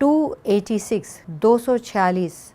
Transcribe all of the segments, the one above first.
246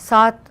7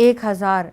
1000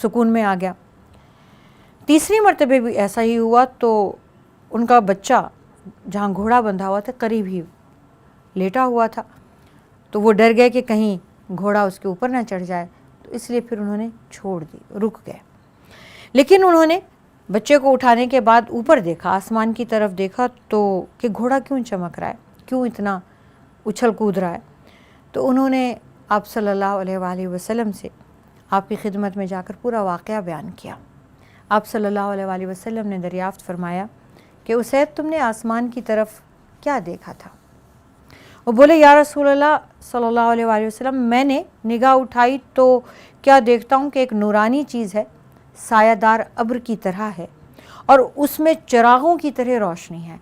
سکون میں آ گیا۔ تیسری مرتبہ بھی ایسا ہی ہوا تو ان کا بچہ جہاں گھوڑا بندھا ہوا تھا قریب ہی لیٹا ہوا تھا، تو وہ ڈر گئے کہ کہیں گھوڑا اس کے اوپر نہ چڑھ جائے، تو اس لیے پھر انہوں نے چھوڑ دی، رک گئے۔ لیکن انہوں نے بچے کو اٹھانے کے بعد اوپر دیکھا، آسمان کی طرف دیکھا تو کہ گھوڑا کیوں چمک رہا ہے، کیوں اتنا اچھل کود رہا ہے۔ تو انہوں نے آپ صلی اللہ علیہ وآلہ وسلم سے آپ کی خدمت میں جا کر پورا واقعہ بیان کیا۔ آپ صلی اللہ علیہ وآلہ وسلم نے دریافت فرمایا کہ اسید تم نے آسمان کی طرف کیا دیکھا تھا؟ وہ بولے یا رسول اللہ صلی اللہ علیہ وآلہ وسلم میں نے نگاہ اٹھائی تو کیا دیکھتا ہوں کہ ایک نورانی چیز ہے، سایہ دار ابر کی طرح ہے اور اس میں چراغوں کی طرح روشنی ہے۔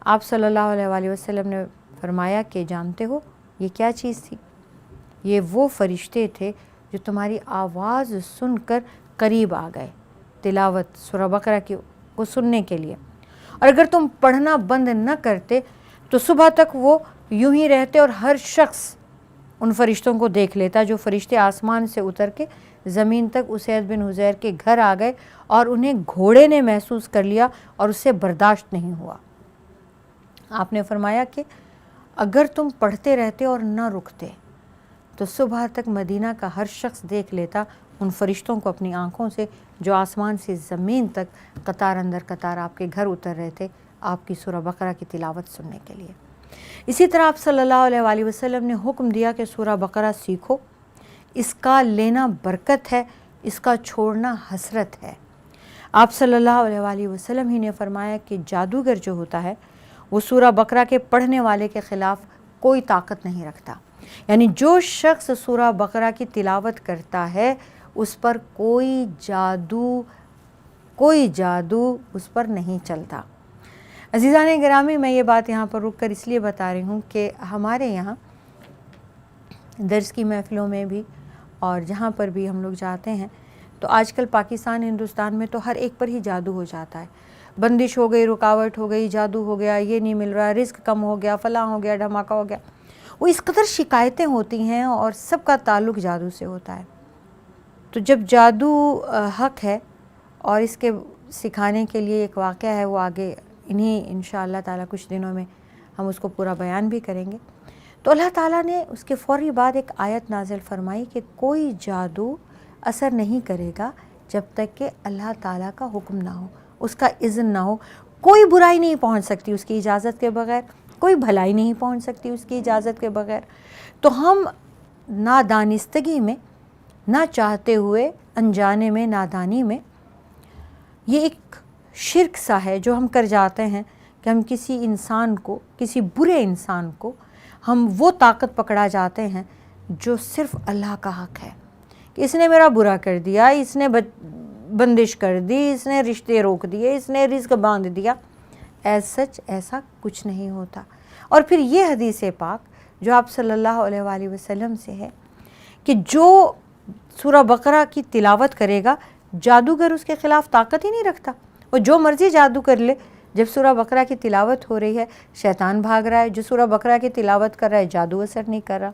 آپ صلی اللہ علیہ وآلہ وسلم نے فرمایا کہ جانتے ہو یہ کیا چیز تھی؟ یہ وہ فرشتے تھے جو تمہاری آواز سن کر قریب آ گئے تلاوت سورہ بقرہ کی کو سننے کے لیے، اور اگر تم پڑھنا بند نہ کرتے تو صبح تک وہ یوں ہی رہتے اور ہر شخص ان فرشتوں کو دیکھ لیتا۔ جو فرشتے آسمان سے اتر کے زمین تک اسید بن حضیر کے گھر آ گئے اور انہیں گھوڑے نے محسوس کر لیا اور اسے برداشت نہیں ہوا۔ آپ نے فرمایا کہ اگر تم پڑھتے رہتے اور نہ رکتے تو صبح تک مدینہ کا ہر شخص دیکھ لیتا ان فرشتوں کو اپنی آنکھوں سے، جو آسمان سے زمین تک قطار اندر قطار آپ کے گھر اتر رہے تھے آپ کی سورہ بقرہ کی تلاوت سننے کے لیے۔ اسی طرح آپ صلی اللہ علیہ وآلہ وسلم نے حکم دیا کہ سورہ بقرہ سیکھو، اس کا لینا برکت ہے، اس کا چھوڑنا حسرت ہے۔ آپ صلی اللہ علیہ وآلہ وسلم ہی نے فرمایا کہ جادوگر جو ہوتا ہے وہ سورہ بقرہ کے پڑھنے والے کے خلاف کوئی طاقت نہیں رکھتا، یعنی جو شخص سورہ بقرہ کی تلاوت کرتا ہے اس پر کوئی جادو اس پر نہیں چلتا۔ عزیزان گرامی، میں یہ بات یہاں پر رک کر اس لیے بتا رہی ہوں کہ ہمارے یہاں درس کی محفلوں میں بھی اور جہاں پر بھی ہم لوگ جاتے ہیں تو آج کل پاکستان ہندوستان میں تو ہر ایک پر ہی جادو ہو جاتا ہے، بندش ہو گئی، رکاوٹ ہو گئی، جادو ہو گیا، یہ نہیں مل رہا، رزق کم ہو گیا، فلاں ہو گیا، دھماکہ ہو گیا۔ وہ اس قدر شکایتیں ہوتی ہیں اور سب کا تعلق جادو سے ہوتا ہے۔ تو جب جادو حق ہے اور اس کے سکھانے کے لیے ایک واقعہ ہے، وہ آگے انہیں انشاءاللہ تعالیٰ کچھ دنوں میں ہم اس کو پورا بیان بھی کریں گے، تو اللہ تعالیٰ نے اس کے فوری بعد ایک آیت نازل فرمائی کہ کوئی جادو اثر نہیں کرے گا جب تک کہ اللہ تعالیٰ کا حکم نہ ہو، اس کا اذن نہ ہو۔ کوئی برائی نہیں پہنچ سکتی اس کی اجازت کے بغیر، کوئی بھلائی نہیں پہنچ سکتی اس کی اجازت کے بغیر۔ تو ہم نادانستگی میں، نہ چاہتے ہوئے، انجانے میں، نادانی میں، یہ ایک شرک سا ہے جو ہم کر جاتے ہیں کہ ہم کسی انسان کو، کسی برے انسان کو ہم وہ طاقت پکڑا جاتے ہیں جو صرف اللہ کا حق ہے، کہ اس نے میرا برا کر دیا، اس نے بندش کر دی، اس نے رشتے روک دیے، اس نے رزق باندھ دیا۔ سچ ایسا کچھ نہیں ہوتا۔ اور پھر یہ حدیث پاک جو آپ صلی اللہ علیہ وآلہ وسلم سے ہے کہ جو سورہ بقرہ کی تلاوت کرے گا جادوگر اس کے خلاف طاقت ہی نہیں رکھتا، وہ جو مرضی جادو کر لے۔ جب سورہ بقرہ کی تلاوت ہو رہی ہے شیطان بھاگ رہا ہے، جو سورہ بقرہ کی تلاوت کر رہا ہے جادو اثر نہیں کر رہا۔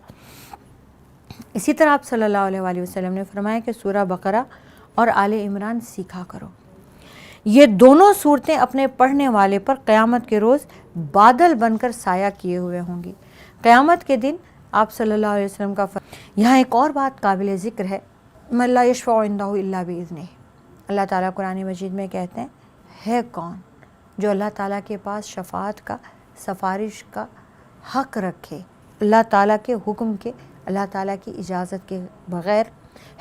اسی طرح آپ صلی اللہ علیہ وآلہ وسلم نے فرمایا کہ سورہ بقرہ اور آل عمران سیکھا کرو، یہ دونوں صورتیں اپنے پڑھنے والے پر قیامت کے روز بادل بن کر سایہ کیے ہوئے ہوں گی۔ قیامت کے دن آپ صلی اللہ علیہ وسلم کا یہاں ایک اور بات قابل ذکر ہے، من لا یشفع عندہ الا باذنہ۔ اللہ تعالیٰ قرآن مجید میں کہتے ہیں ہے کون جو اللہ تعالیٰ کے پاس شفاعت کا، سفارش کا حق رکھے اللہ تعالیٰ کے حکم کے، اللہ تعالیٰ کی اجازت کے بغیر؟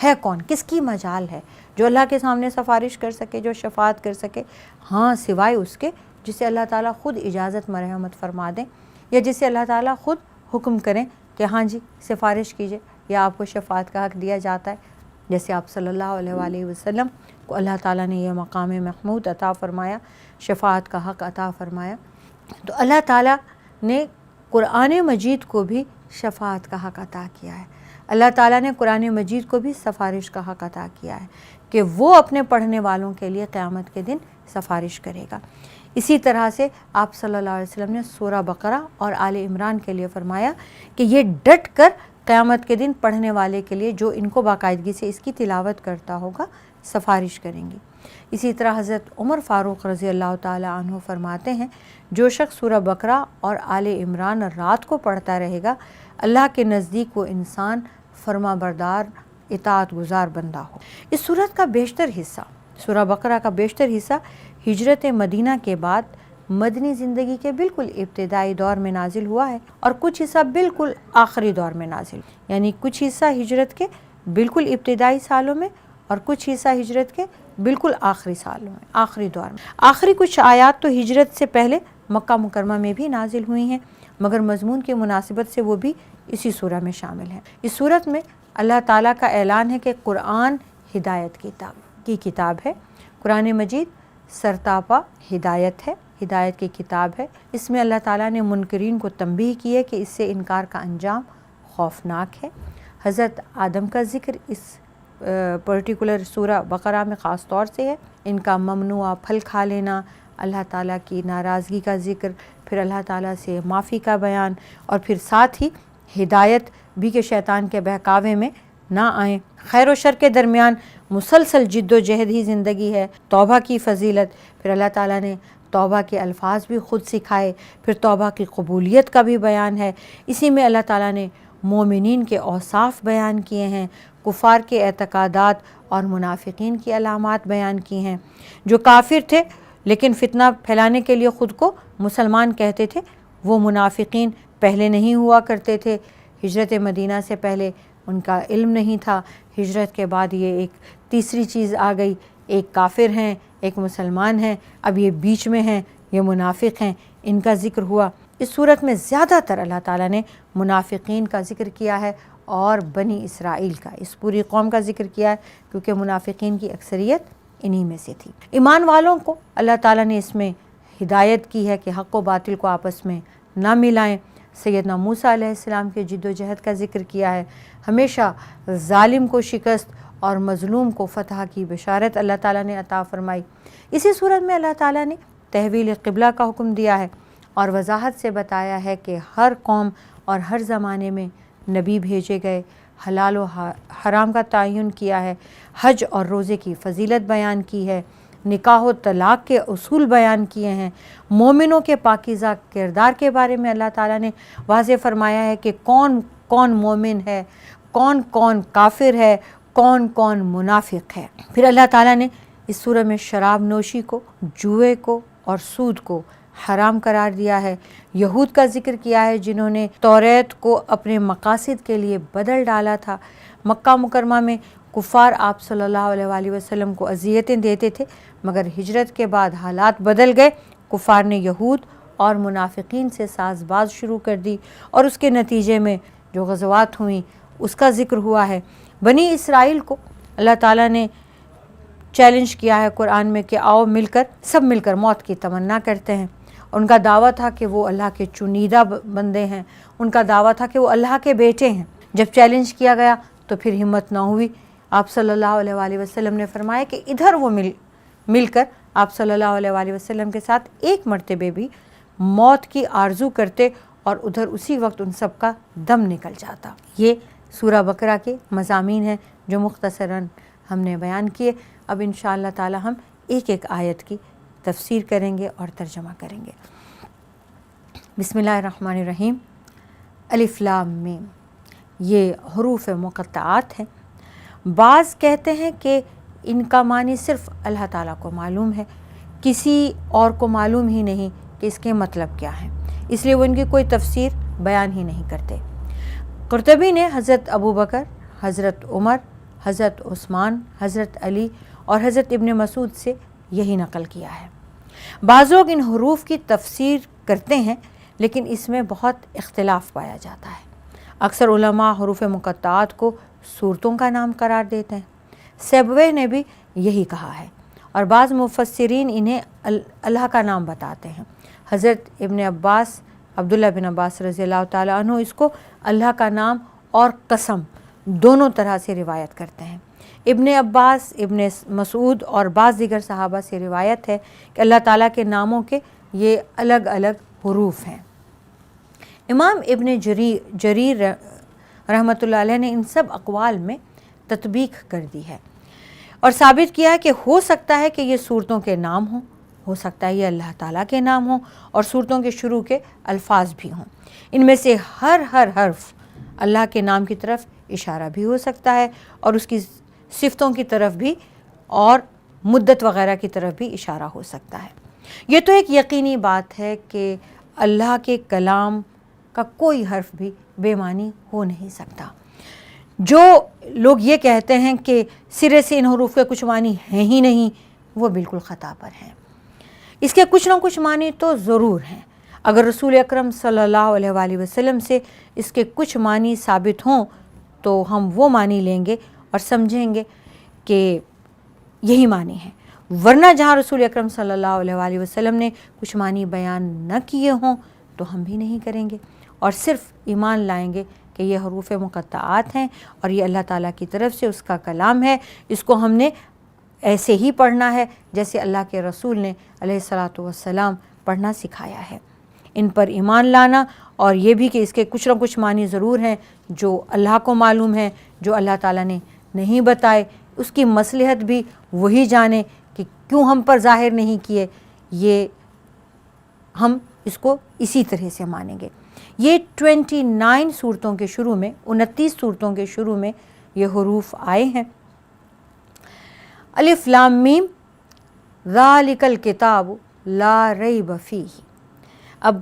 ہے کون، کس کی مجال ہے جو اللہ کے سامنے سفارش کر سکے، جو شفاعت کر سکے؟ ہاں، سوائے اس کے جسے اللہ تعالیٰ خود اجازت مرحمت فرما دیں، یا جسے اللہ تعالیٰ خود حکم کریں کہ ہاں جی سفارش کیجئے یا آپ کو شفاعت کا حق دیا جاتا ہے۔ جیسے آپ صلی اللہ علیہ وآلہ وسلم کو اللہ تعالیٰ نے یہ مقام محمود عطا فرمایا، شفاعت کا حق عطا فرمایا، تو اللہ تعالیٰ نے قرآن مجید کو بھی شفاعت کا حق عطا کیا ہے۔ اللہ تعالیٰ نے قرآن مجید کو بھی سفارش کا حق عطا کیا ہے کہ وہ اپنے پڑھنے والوں کے لیے قیامت کے دن سفارش کرے گا۔ اسی طرح سے آپ صلی اللہ علیہ وسلم نے سورہ بقرہ اور آل عمران کے لیے فرمایا کہ یہ ڈٹ کر قیامت کے دن پڑھنے والے کے لیے جو ان کو باقاعدگی سے اس کی تلاوت کرتا ہوگا سفارش کریں گی۔ اسی طرح حضرت عمر فاروق رضی اللہ تعالیٰ عنہ فرماتے ہیں جو شخص سورہ بقرہ اور آل عمران رات کو پڑھتا رہے گا اللہ کے نزدیک وہ انسان فرما بردار اطاعت گزار بندہ ہو۔ اس سورت کا بیشتر حصہ، سورہ بقرہ کا بیشتر حصہ ہجرت مدینہ کے بعد مدنی زندگی کے بالکل ابتدائی دور میں نازل ہوا ہے، اور کچھ حصہ بالکل آخری دور میں نازل، یعنی کچھ حصہ ہجرت کے بالکل ابتدائی سالوں میں اور کچھ حصہ ہجرت کے بالکل آخری سالوں میں، آخری دور میں۔ آخری کچھ آیات تو ہجرت سے پہلے مکہ مکرمہ میں بھی نازل ہوئی ہیں، مگر مضمون کی مناسبت سے وہ بھی اسی سورہ میں شامل ہیں۔ اس سورت میں اللہ تعالیٰ کا اعلان ہے کہ قرآن ہدایت کی کتاب ہے۔ قرآن مجید سرتاپا ہدایت ہے، ہدایت کی کتاب ہے۔ اس میں اللہ تعالیٰ نے منکرین کو تنبیہ کی ہے کہ اس سے انکار کا انجام خوفناک ہے۔ حضرت آدم کا ذکر اس پرٹیکولر سورہ بقرہ میں خاص طور سے ہے، ان کا ممنوع پھل کھا لینا، اللہ تعالیٰ کی ناراضگی کا ذکر، پھر اللہ تعالیٰ سے معافی کا بیان، اور پھر ساتھ ہی ہدایت بھی کہ شیطان کے بہکاوے میں نہ آئیں۔ خیر و شر کے درمیان مسلسل جد و جہد ہی زندگی ہے۔ توبہ کی فضیلت، پھر اللہ تعالیٰ نے توبہ کے الفاظ بھی خود سکھائے، پھر توبہ کی قبولیت کا بھی بیان ہے۔ اسی میں اللہ تعالیٰ نے مومنین کے اوصاف بیان کیے ہیں، کفار کے اعتقادات اور منافقین کی علامات بیان کی ہیں۔ جو کافر تھے لیکن فتنہ پھیلانے کے لیے خود کو مسلمان کہتے تھے، وہ منافقین پہلے نہیں ہوا کرتے تھے، ہجرت مدینہ سے پہلے ان کا علم نہیں تھا، ہجرت کے بعد یہ ایک تیسری چیز آ گئی، ایک کافر ہیں ایک مسلمان ہیں، اب یہ بیچ میں ہیں، یہ منافق ہیں، ان کا ذکر ہوا۔ اس صورت میں زیادہ تر اللہ تعالیٰ نے منافقین کا ذکر کیا ہے اور بنی اسرائیل کا، اس پوری قوم کا ذکر کیا ہے، کیونکہ منافقین کی اکثریت انہی میں سے تھی۔ ایمان والوں کو اللہ تعالیٰ نے اس میں ہدایت کی ہے کہ حق و باطل کو آپس میں نہ ملائیں۔ سیدنا موسیٰ علیہ السلام کے جد و جہد کا ذکر کیا ہے، ہمیشہ ظالم کو شکست اور مظلوم کو فتح کی بشارت اللہ تعالیٰ نے عطا فرمائی۔ اسی صورت میں اللہ تعالیٰ نے تحویل قبلہ کا حکم دیا ہے اور وضاحت سے بتایا ہے کہ ہر قوم اور ہر زمانے میں نبی بھیجے گئے، حلال و حرام کا تعین کیا ہے، حج اور روزے کی فضیلت بیان کی ہے، نکاح و طلاق کے اصول بیان کیے ہیں، مومنوں کے پاکیزہ کردار کے بارے میں اللہ تعالیٰ نے واضح فرمایا ہے کہ کون کون مومن ہے، کون کون کافر ہے، کون کون منافق ہے۔ پھر اللہ تعالیٰ نے اس سورہ میں شراب نوشی کو، جوئے کو اور سود کو حرام قرار دیا ہے۔ یہود کا ذکر کیا ہے جنہوں نے توریت کو اپنے مقاصد کے لیے بدل ڈالا تھا۔ مکہ مکرمہ میں کفار آپ صلی اللہ علیہ وآلہ وسلم کو اذیتیں دیتے تھے، مگر ہجرت کے بعد حالات بدل گئے، کفار نے یہود اور منافقین سے ساز باز شروع کر دی، اور اس کے نتیجے میں جو غزوات ہوئیں اس کا ذکر ہوا ہے۔ بنی اسرائیل کو اللہ تعالیٰ نے چیلنج کیا ہے قرآن میں کہ آؤ سب مل کر موت کی تمنا کرتے ہیں۔ ان کا دعویٰ تھا کہ وہ اللہ کے چنیدہ بندے ہیں، ان کا دعویٰ تھا کہ وہ اللہ کے بیٹے ہیں۔ جب چیلنج کیا گیا تو پھر ہمت نہ ہوئی، آپ صلی اللہ علیہ وآلہ وسلم نے فرمایا کہ ادھر وہ مل کر آپ صلی اللہ علیہ وآلہ وسلم کے ساتھ ایک مرتبہ بھی موت کی آرزو کرتے، اور ادھر اسی وقت ان سب کا دم نکل جاتا۔ یہ سورہ بقرہ کے مضامین ہیں جو مختصراً ہم نے بیان کیے۔ اب انشاءاللہ تعالی ہم ایک ایک آیت کی تفسیر کریں گے اور ترجمہ کریں گے۔ بسم اللہ الرحمن الرحیم۔ الف لام میم، یہ حروف مقطعات ہیں۔ بعض کہتے ہیں کہ ان کا معنی صرف اللہ تعالیٰ کو معلوم ہے، کسی اور کو معلوم ہی نہیں کہ اس کے مطلب کیا ہیں، اس لیے وہ ان کی کوئی تفسیر بیان ہی نہیں کرتے۔ قرطبی نے حضرت ابو بکر، حضرت عمر، حضرت عثمان، حضرت علی اور حضرت ابن مسعود سے یہی نقل کیا ہے۔ بعض لوگ ان حروف کی تفسیر کرتے ہیں لیکن اس میں بہت اختلاف پایا جاتا ہے۔ اکثر علماء حروف مقطعات کو سورتوں کا نام قرار دیتے ہیں، سیبویہ نے بھی یہی کہا ہے، اور بعض مفسرین انہیں اللہ کا نام بتاتے ہیں۔ حضرت ابن عباس، عبداللہ بن عباس رضی اللہ تعالیٰ عنہ اس کو اللہ کا نام اور قسم دونوں طرح سے روایت کرتے ہیں۔ ابن عباس، ابن مسعود اور بعض دیگر صحابہ سے روایت ہے کہ اللہ تعالیٰ کے ناموں کے یہ الگ الگ حروف ہیں۔ امام ابن جریر رحمۃ اللہ علیہ نے ان سب اقوال میں تطبیق کر دی ہے اور ثابت کیا ہے کہ ہو سکتا ہے کہ یہ صورتوں کے نام ہوں، ہو سکتا ہے یہ اللہ تعالیٰ کے نام ہوں اور صورتوں کے شروع کے الفاظ بھی ہوں۔ ان میں سے ہر حرف اللہ کے نام کی طرف اشارہ بھی ہو سکتا ہے اور اس کی صفتوں کی طرف بھی اور مدت وغیرہ کی طرف بھی اشارہ ہو سکتا ہے۔ یہ تو ایک یقینی بات ہے کہ اللہ کے کلام کا کوئی حرف بھی بے معنی ہو نہیں سکتا۔ جو لوگ یہ کہتے ہیں کہ سرے سے ان حروف کے کچھ معنی ہیں ہی نہیں، وہ بالکل خطا پر ہیں۔ اس کے کچھ نہ کچھ معنی تو ضرور ہیں۔ اگر رسول اکرم صلی اللہ علیہ وآلہ وسلم سے اس کے کچھ معنی ثابت ہوں تو ہم وہ معنی لیں گے اور سمجھیں گے کہ یہی معنی ہیں، ورنہ جہاں رسول اکرم صلی اللہ علیہ وآلہ وسلم نے کچھ معنی بیان نہ کیے ہوں تو ہم بھی نہیں کریں گے اور صرف ایمان لائیں گے کہ یہ حروف مقطعات ہیں اور یہ اللہ تعالیٰ کی طرف سے اس کا کلام ہے۔ اس کو ہم نے ایسے ہی پڑھنا ہے جیسے اللہ کے رسول نے علیہ الصلاۃ والسلام پڑھنا سکھایا ہے۔ ان پر ایمان لانا اور یہ بھی کہ اس کے کچھ نہ کچھ معنی ضرور ہیں جو اللہ کو معلوم ہیں، جو اللہ تعالیٰ نے نہیں بتائے، اس کی مصلحت بھی وہی جانے کہ کیوں ہم پر ظاہر نہیں کیے، یہ ہم اس کو اسی طرح سے مانیں گے۔ یہ 29 صورتوں کے شروع میں 29 صورتوں کے شروع میں یہ حروف آئے ہیں۔ الف لام میم ذالک الکتاب لا ریب فیہ۔ اب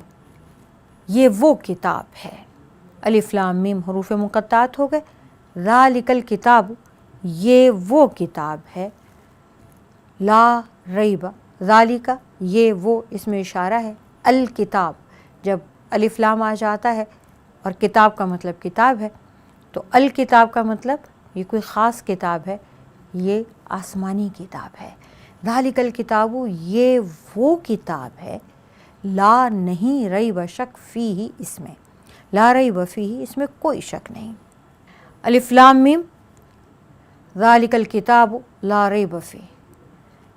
یہ وہ کتاب ہے، الف لام میم حروف مقطعات ہو گئے، ذالک الکتاب یہ وہ کتاب ہے، لا ریب ذالک یہ وہ اس میں اشارہ ہے، الکتاب جب الف لام آ جاتا ہے اور کتاب کا مطلب کتاب ہے تو الکتاب کا مطلب یہ کوئی خاص کتاب ہے، یہ آسمانی کتاب ہے۔ ذالک الکتاب یہ وہ کتاب ہے، لا نہیں ریب شک فیہ اس میں، لا ریب فیہ اس میں کوئی شک نہیں۔ الف لام میم ذالک الکتاب لا ریب فیہ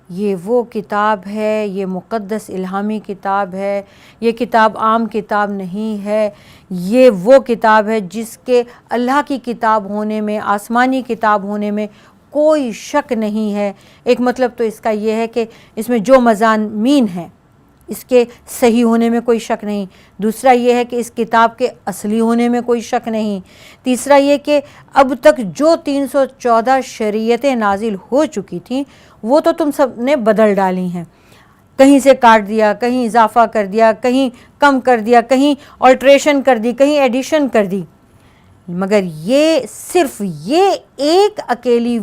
یہ وہ کتاب ہے، یہ مقدس الہامی کتاب ہے، یہ کتاب عام کتاب نہیں ہے، یہ وہ کتاب ہے جس کے اللہ کی کتاب ہونے میں، آسمانی کتاب ہونے میں کوئی شک نہیں ہے۔ ایک مطلب تو اس کا یہ ہے کہ اس میں جو مضامین ہیں اس کے صحیح ہونے میں کوئی شک نہیں، دوسرا یہ ہے کہ اس کتاب کے اصلی ہونے میں کوئی شک نہیں، تیسرا یہ کہ اب تک جو 314 شریعتیں نازل ہو چکی تھیں وہ تو تم سب نے بدل ڈالی ہیں، کہیں سے کاٹ دیا، کہیں اضافہ کر دیا، کہیں کم کر دیا، کہیں آلٹریشن کر دی، کہیں ایڈیشن کر دی، مگر یہ صرف یہ ایک اکیلی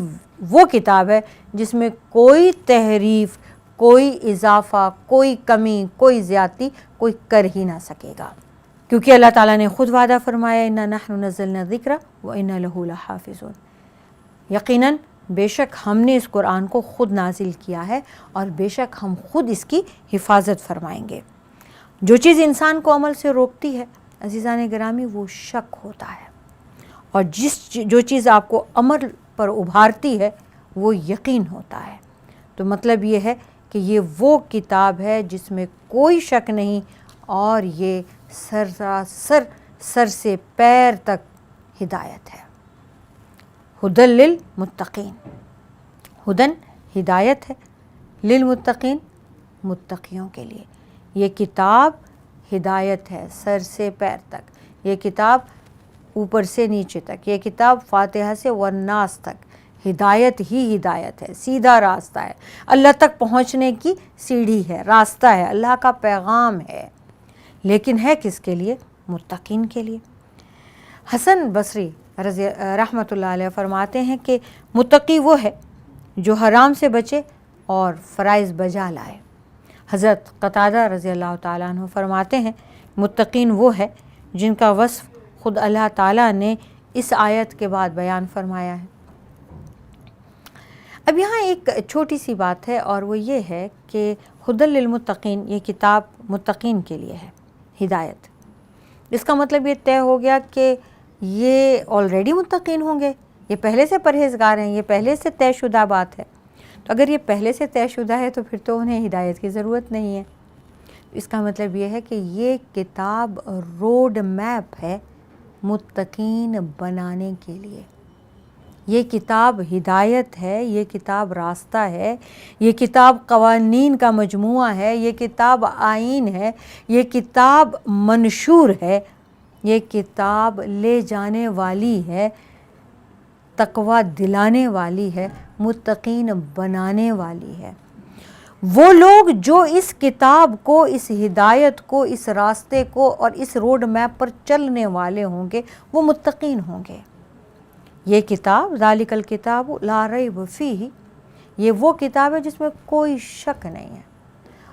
وہ کتاب ہے جس میں کوئی تحریف، کوئی اضافہ، کوئی کمی، کوئی زیادتی کوئی کر ہی نہ سکے گا، کیونکہ اللہ تعالیٰ نے خود وعدہ فرمایا اِنَّا نَحْنُ نَزَّلْنَا الذِّکْرَ وَإِنَّا لَهُ لَحَافِظُونَ، یقیناً بے شک ہم نے اس قرآن کو خود نازل کیا ہے اور بے شک ہم خود اس کی حفاظت فرمائیں گے۔ جو چیز انسان کو عمل سے روکتی ہے عزیزان گرامی وہ شک ہوتا ہے، اور جو چیز آپ کو عمل پر ابھارتی ہے وہ یقین ہوتا ہے۔ تو مطلب یہ ہے کہ یہ وہ کتاب ہے جس میں کوئی شک نہیں اور یہ سراسر سر سے پیر تک ہدایت ہے۔ ہدی للمتقین، ہدن ہدایت ہے، للمتقین متقیوں کے لیے۔ یہ کتاب ہدایت ہے سر سے پیر تک، یہ کتاب اوپر سے نیچے تک، یہ کتاب فاتحہ سے والناس تک ہدایت ہی ہدایت ہے، سیدھا راستہ ہے، اللہ تک پہنچنے کی سیڑھی ہے، راستہ ہے، اللہ کا پیغام ہے، لیکن ہے کس کے لیے؟ متقین کے لیے۔ حسن بصری رحمۃ اللہ علیہ فرماتے ہیں کہ متقی وہ ہے جو حرام سے بچے اور فرائض بجا لائے۔ حضرت قتادہ رضی اللہ تعالیٰ عنہ فرماتے ہیں متقین وہ ہے جن کا وصف خود اللہ تعالیٰ نے اس آیت کے بعد بیان فرمایا ہے۔ اب یہاں ایک چھوٹی سی بات ہے اور وہ یہ ہے کہ ہدی للمتقین یہ کتاب متقین کے لیے ہے، ہدایت۔ اس کا مطلب یہ طے ہو گیا کہ یہ آلریڈی متقین ہوں گے، یہ پہلے سے پرہیزگار ہیں، یہ پہلے سے طے شدہ بات ہے۔ تو اگر یہ پہلے سے طے شدہ ہے تو پھر تو انہیں ہدایت کی ضرورت نہیں ہے۔ اس کا مطلب یہ ہے کہ یہ کتاب روڈ میپ ہے متقین بنانے کے لیے۔ یہ کتاب ہدایت ہے، یہ کتاب راستہ ہے، یہ کتاب قوانین کا مجموعہ ہے، یہ کتاب آئین ہے، یہ کتاب منشور ہے، یہ کتاب لے جانے والی ہے، تقوی دلانے والی ہے، متقین بنانے والی ہے۔ وہ لوگ جو اس کتاب کو، اس ہدایت کو، اس راستے کو اور اس روڈ میپ پر چلنے والے ہوں گے وہ متقین ہوں گے۔ یہ کتاب ذالک الکتاب لا ریب فیہ، یہ وہ کتاب ہے جس میں کوئی شک نہیں ہے،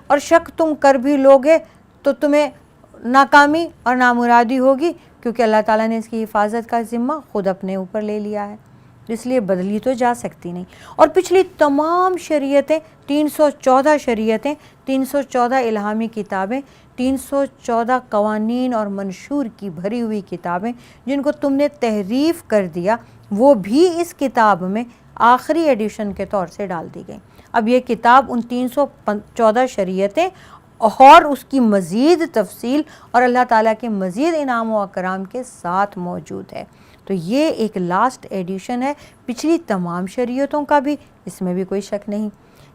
اور شک تم کر بھی لوگے تو تمہیں ناکامی اور نامرادی ہوگی، کیونکہ اللہ تعالیٰ نے اس کی حفاظت کا ذمہ خود اپنے اوپر لے لیا ہے، اس لیے بدلی تو جا سکتی نہیں۔ اور پچھلی تمام شریعتیں، 314 شریعتیں، 314 الہامی کتابیں، 314 قوانین اور منشور کی بھری ہوئی کتابیں جن کو تم نے تحریف کر دیا، وہ بھی اس کتاب میں آخری ایڈیشن کے طور سے ڈال دی گئی۔ اب یہ کتاب ان 314 شریعتیں اور اس کی مزید تفصیل اور اللہ تعالیٰ کے مزید انعام و اکرام کے ساتھ موجود ہے۔ تو یہ ایک لاسٹ ایڈیشن ہے پچھلی تمام شریعتوں کا بھی، اس میں بھی کوئی شک نہیں۔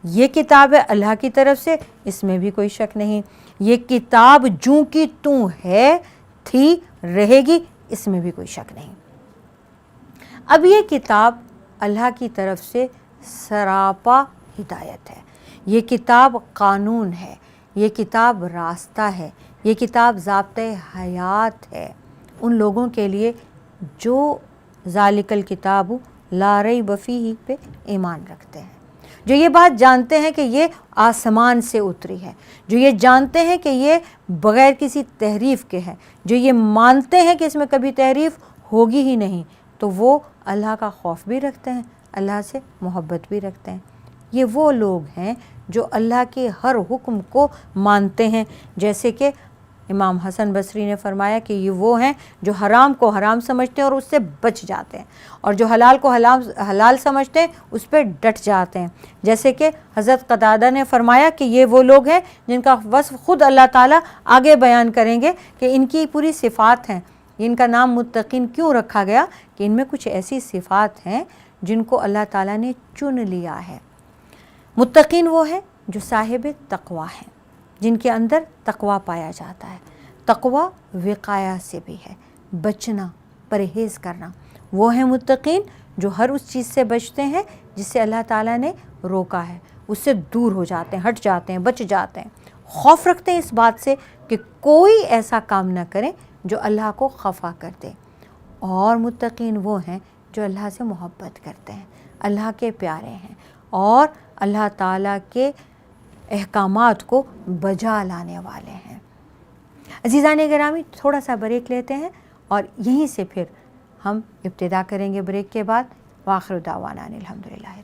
یہ کتاب ہے اللہ کی طرف سے، اس میں بھی کوئی شک نہیں۔ یہ کتاب جوں کی توں ہے، تھی، رہے گی، اس میں بھی کوئی شک نہیں۔ اب یہ کتاب اللہ کی طرف سے سراپا ہدایت ہے، یہ کتاب قانون ہے، یہ کتاب راستہ ہے، یہ کتاب ضابطۂ حیات ہے ان لوگوں کے لیے جو ذالک الکتاب لا ریب فیہ پہ ایمان رکھتے ہیں، جو یہ بات جانتے ہیں کہ یہ آسمان سے اتری ہے، جو یہ جانتے ہیں کہ یہ بغیر کسی تحریف کے ہے، جو یہ مانتے ہیں کہ اس میں کبھی تحریف ہوگی ہی نہیں، تو وہ اللہ کا خوف بھی رکھتے ہیں، اللہ سے محبت بھی رکھتے ہیں۔ یہ وہ لوگ ہیں جو اللہ کے ہر حکم کو مانتے ہیں، جیسے کہ امام حسن بصری نے فرمایا کہ یہ وہ ہیں جو حرام کو حرام سمجھتے ہیں اور اس سے بچ جاتے ہیں، اور جو حلال کو حلال سمجھتے ہیں اس پہ ڈٹ جاتے ہیں۔ جیسے کہ حضرت قتادہ نے فرمایا کہ یہ وہ لوگ ہیں جن کا وصف خود اللہ تعالیٰ آگے بیان کریں گے کہ ان کی پوری صفات ہیں۔ ان کا نام متقین کیوں رکھا گیا؟ کہ ان میں کچھ ایسی صفات ہیں جن کو اللہ تعالیٰ نے چن لیا ہے۔ متقین وہ ہیں جو صاحب تقوی ہیں، جن کے اندر تقوی پایا جاتا ہے۔ تقوی وقایا سے بھی ہے، بچنا، پرہیز کرنا۔ وہ ہیں متقین جو ہر اس چیز سے بچتے ہیں جس سے اللہ تعالیٰ نے روکا ہے، اس سے دور ہو جاتے ہیں، ہٹ جاتے ہیں، بچ جاتے ہیں، خوف رکھتے ہیں اس بات سے کہ کوئی ایسا کام نہ کریں جو اللہ کو خفا کر دے۔ اور متقین وہ ہیں جو اللہ سے محبت کرتے ہیں، اللہ کے پیارے ہیں اور اللہ تعالیٰ کے احکامات کو بجا لانے والے ہیں۔ عزیزان گرامی، تھوڑا سا بریک لیتے ہیں اور یہیں سے پھر ہم ابتدا کریں گے بریک کے بعد۔ وآخر دعوانا الحمدللہ۔